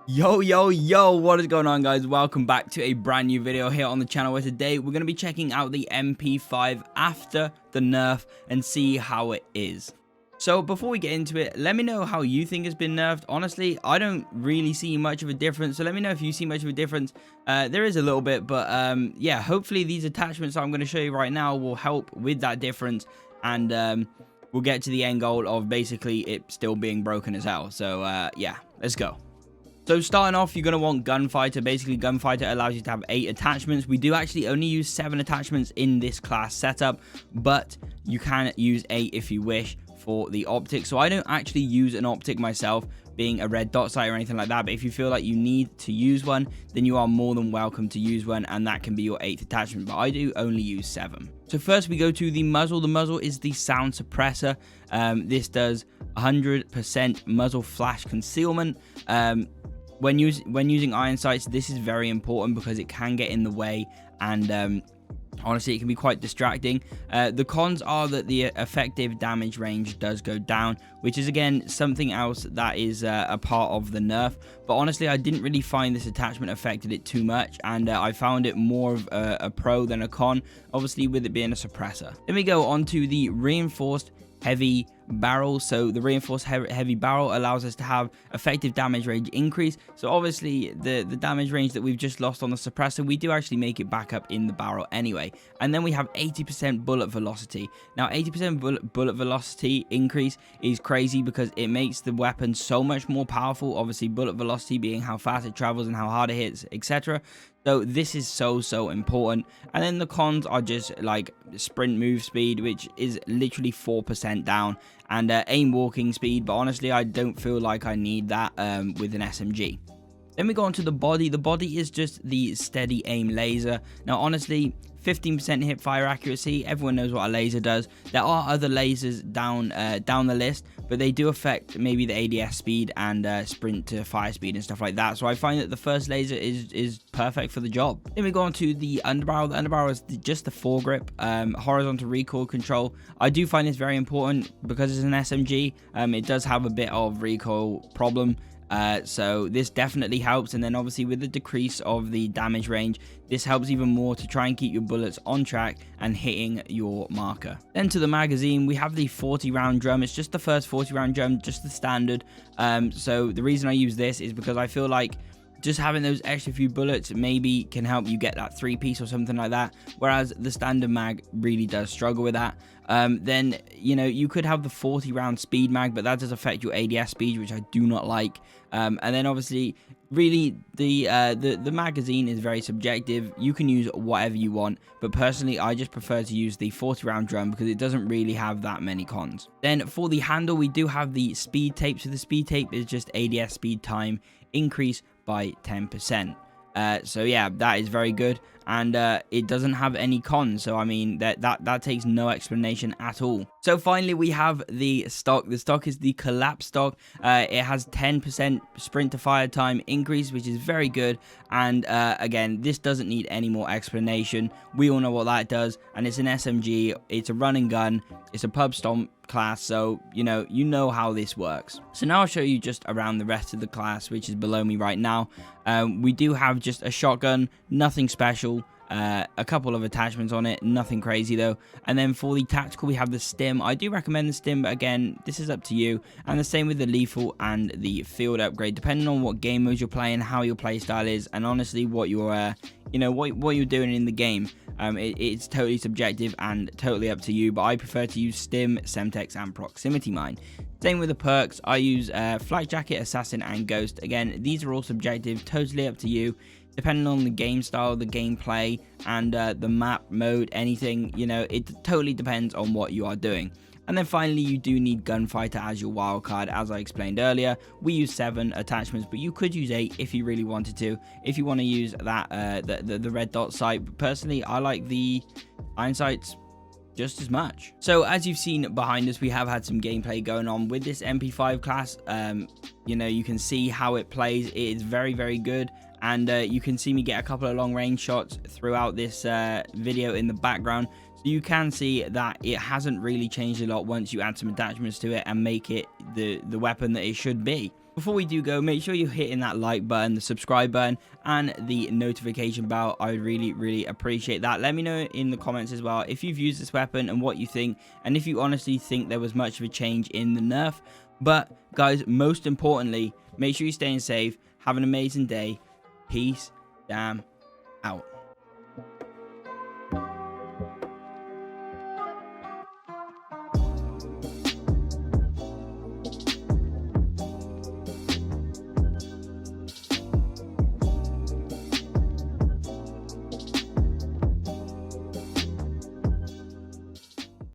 Yo, what is going on, guys? Welcome back to a brand new video here on the channel, where today we're going to be checking out the MP5 after the nerf and see how it is. So before we get into it, let me know how you think it's been nerfed. Honestly, I don't really see much of a difference, so let me know if you see much of a difference. There is a little bit, but yeah, hopefully these attachments I'm going to show you right now will help with that difference, and we'll get to the end goal of basically it still being broken as hell. So yeah, let's go. So starting off, you're going to want Gunfighter. Basically, Gunfighter allows you to have 8 attachments. We do actually only use 7 attachments in this class setup, but you can use 8 if you wish for the optic. So I don't actually use an optic myself, being a red dot sight or anything like that, but if you feel like you need to use one, then you are more than welcome to use one, and that can be your 8th attachment, but I do only use 7. So first we go to the muzzle. The muzzle is the sound suppressor. This does 100% muzzle flash concealment. When using iron sights, this is very important because it can get in the way, and honestly, it can be quite distracting. The cons are that the effective damage range does go down, which is again something else that is a part of the nerf. But honestly, I didn't really find this attachment affected it too much, and I found it more of a pro than a con, obviously with it being a suppressor. Then we go on to the reinforced heavy barrel. So the reinforced heavy barrel allows us to have effective damage range increase. So obviously the damage range that we've just lost on the suppressor, we do actually make it back up in the barrel anyway. And then we have 80% bullet velocity. Now 80% bullet velocity increase is crazy because it makes the weapon so much more powerful. Obviously bullet velocity being how fast it travels and how hard it hits, etc. So this is so important. And then the cons are just like sprint move speed, which is literally 4% down, and aim walking speed, but honestly I don't feel like I need that with an SMG. Then we go on to the body. The body is just the steady aim laser. Now honestly, 15% hip fire accuracy, everyone knows what a laser does. There are other lasers down the list, but they do affect maybe the ADS speed and sprint to fire speed and stuff like that. So I find that the first laser is perfect for the job. Then we go on to the underbarrel. The underbarrel is just the foregrip, horizontal recoil control. I do find this very important because it's an SMG. It does have a bit of recoil problem. So this definitely helps, and then obviously with the decrease of the damage range, this helps even more to try and keep your bullets on track and hitting your marker. Then to the magazine, we have the 40 round drum. It's just the first 40 round drum, just the standard. So the reason I use this is because I feel like just having those extra few bullets maybe can help you get that 3-piece or something like that, whereas the standard mag really does struggle with that. Then, you know, you could have the 40 round speed mag, but that does affect your ADS speed, which I do not like. And then obviously, really, the magazine is very subjective. You can use whatever you want, but personally, I just prefer to use the 40 round drum because it doesn't really have that many cons. Then for the handle, we do have the speed tape. So the speed tape is just ADS speed time increase by 10%. So yeah, that is very good, and it doesn't have any cons, so I mean that takes no explanation at all. So finally we have the stock. The stock is the collapse stock. It has 10% sprint to fire time increase, which is very good, and again, this doesn't need any more explanation. We all know what that does, and it's an SMG, it's a run and gun, it's a pub stomp class, so you know how this works. So now I'll show you just around the rest of the class, which is below me right now. We do have just a shotgun, nothing special, a couple of attachments on it, nothing crazy though. And then for the tactical, we have the stim. I do recommend the stim, but again, this is up to you. And the same with the lethal and the field upgrade, depending on what game modes you're playing, how your play style is, and honestly what you're what you're doing in the game. It's totally subjective and totally up to you, but I prefer to use stim, semtex, and proximity mine. Same with the perks. I use flak jacket, assassin, and ghost. Again, these are all subjective, totally up to you, depending on the game style, the gameplay, and the map mode, anything, it totally depends on what you are doing. And then finally, you do need Gunfighter as your wildcard. As I explained earlier, we use 7 attachments, but you could use 8 if you really wanted to. If you want to use that, the red dot sight. But personally, I like the iron sights just as much. So as you've seen behind us, we have had some gameplay going on with this MP5 class. You can see how it plays. It is very good, and you can see me get a couple of long range shots throughout this video in the background. So you can see that it hasn't really changed a lot once you add some attachments to it and make it the weapon that it should be. Before we do go, make sure you're hitting that like button, the subscribe button, and the notification bell. I would really appreciate that. Let me know in the comments as well if you've used this weapon and what you think, and if you honestly think there was much of a change in the nerf. But guys, most importantly, make sure you're staying safe. Have an amazing day. Peace. Damn out.